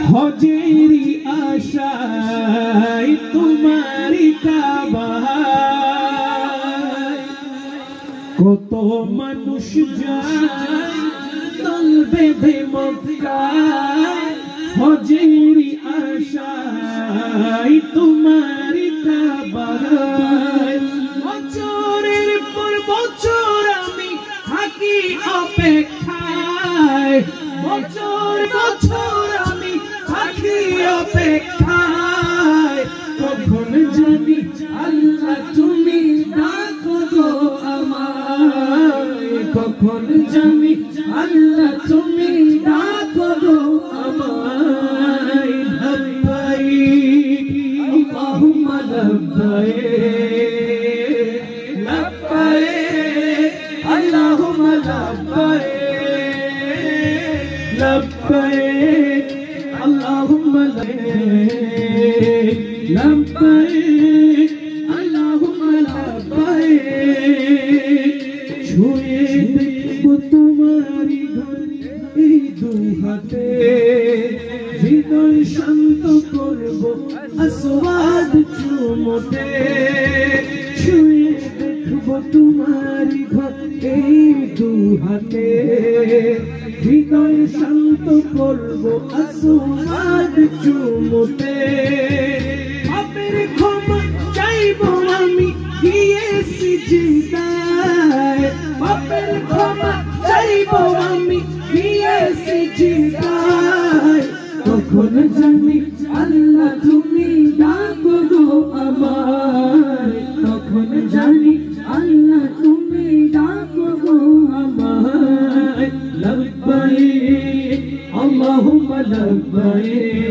হজেরি আশায় তোমারি কাবা কত মানুষ যায় দল বেঁধে মক্কায় হজেরি আশায় তোমারি কাবা বছরের পর বছর আমি থাকি অপেক্ষায় বছর বছর আমি থাকি অপেক্ষায় কখন জানি আল্লাহ তুমি ডাকো গো আমায় কখন জানি আল্লাহ তুমি ডাকো গো আমায় লব্বাইক আল্লাহুম্মা লব্বাইক লব্বাইক আল্লাহুম্মা লব্বাইক لبيك اللهم لبيك لبيك اللهم لبيك ছুঁয়ে দেখবো তোমারি ঘর এই দুই হাতে হৃদয় শান্ত করবো আসওয়াদ চুমোতে ছুঁয়ে দেখবো তোমারি ঘর এই দুই হাতে হৃদয় শান্ত করবো আসওয়াদ চুমোতে পাপের ক্ষমা চাইবো আমি গিয়ে সিজদায় পাপের ক্ষমা চাইবো আমি গিয়ে সিজদায় কখন জানি আল্লাহ তুমি ডাকো গো আমায় কখন জানি আল্লাহ তুমি ডাকো গো আমায় لبيك اللهم لبيك